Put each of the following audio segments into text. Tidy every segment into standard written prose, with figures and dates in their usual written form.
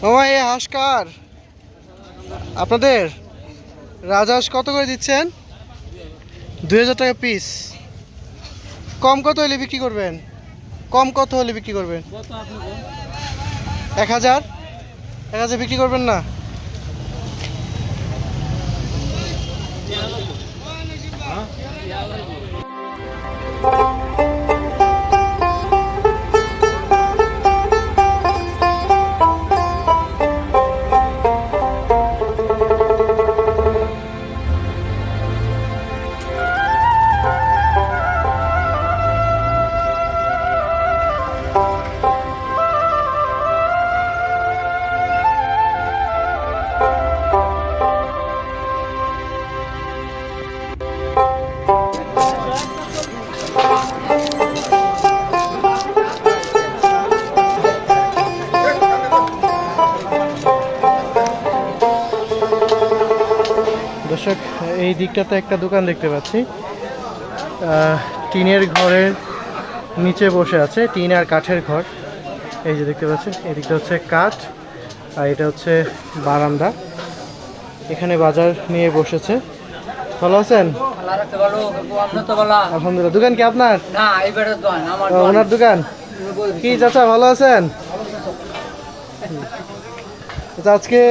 মামা এই হাঁস কার? আপনাদের? রাজহাঁস কত করে দিচ্ছেন? 2000 টাকা পিস। কম কত হলে বিক্রি করবেন? কম কত হলে বিক্রি করবেন? 1000? 1000 বিক্রি করবেন না? দর্শক এই দিকটাতে একটা দোকান দেখতে পাচ্ছি, টিনের ঘরের নিচে বসে আছে, টিন আর কাঠের ঘর। এই যে দেখতে পাচ্ছেন এদিকটা হচ্ছে কাঠ আর এটা হচ্ছে বারান্দা। এখানে বাজার নিয়ে বসেছে। ভালো আছেন? আলহামদুলিল্লাহ। দোকান কি আপনার? ওনার দোকান কি? চাচা ভালো আছেন? আজকে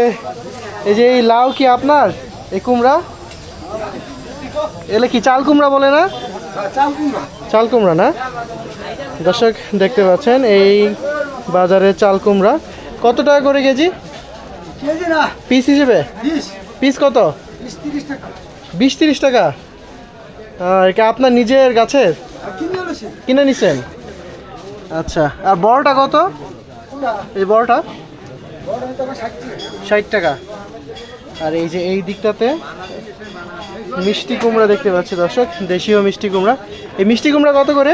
এই যে এই লাউ কি আপনার? এই কুমড়া এলে কি চাল কুমড়া বলে না? চাল কুমড়া না? দর্শক দেখতে পাচ্ছেন এই বাজারে চাল কুমড়া কত টাকা করে কেজি? পিস হিসেবে? পিস কত? 20-30 টাকা। এটা আপনার নিজের গাছের কিনে নিছেন? আচ্ছা। আর বড়টা কত? এই বড়টা 60 টাকা। আর এই যে এই দিকটাতে মিষ্টি কুমড়া দেখতে পাচ্ছি দর্শক, দেশীয় মিষ্টি কুমড়া। এই মিষ্টি কুমড়া কত করে?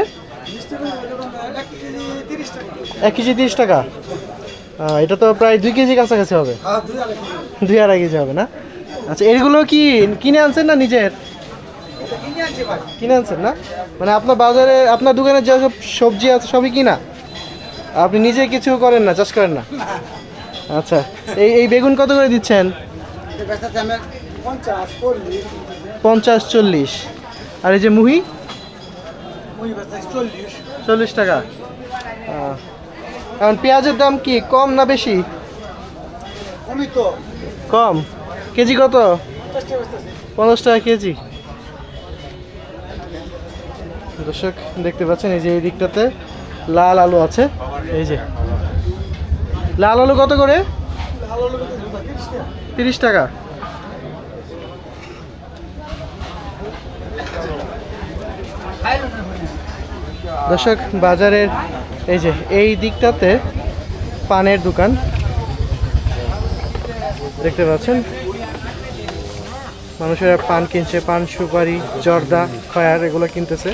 1 কেজি 30 টাকা। এটা তো প্রায় 2 কেজি কাছাকাছি হবে। 2-2.5 কেজি হবে না? আচ্ছা, এগুলো কি কিনে আনছেন না নিজের? কিনে আনছেন না? মানে আপনার বাজারে আপনার দোকানে যেসব সবজি আছে সবই কিনা? আপনি নিজে কিছু করেন না, চাষ করেন না? আচ্ছা। এই বেগুন কত করে দিচ্ছেন? 50-40। আর এই যে মুহি? 40 টাকা। এখন পেঁয়াজের দাম কি কম না বেশি? কম। কেজি কত? 50 টাকা কেজি। দর্শক দেখতে পাচ্ছেন এই যে এই দিকটাতে লাল আলু আছে। এই যে লাল আলু কত করে? 30 টাকা। দর্শক বাজারের এই যে এই দিকটাতে পানের দোকান দেখতে পাচ্ছেন, মানুষেরা পান কিনছে, পান সুপারি জর্দা খয়ার এগুলো কিনতেছে।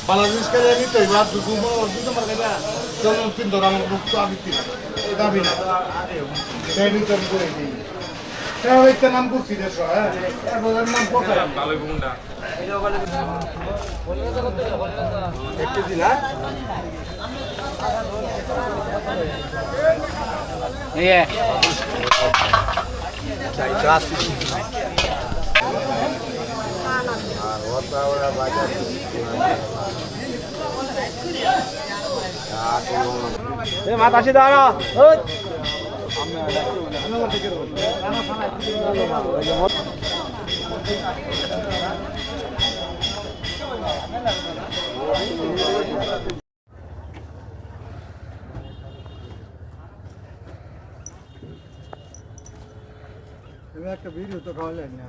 Balas kaya nito, iba dugo mo, dito markada. Yung tindor ang bukto abiti. Dabi na. Kaya nito ko hindi. Kaya wait ka nang bukti deso, eh. Kaya bolan nang bukti. Baloy bunda. Ekte din ha? Iya. Chai chas. Mata sih dah. একটা video তো খাওয়ালেন না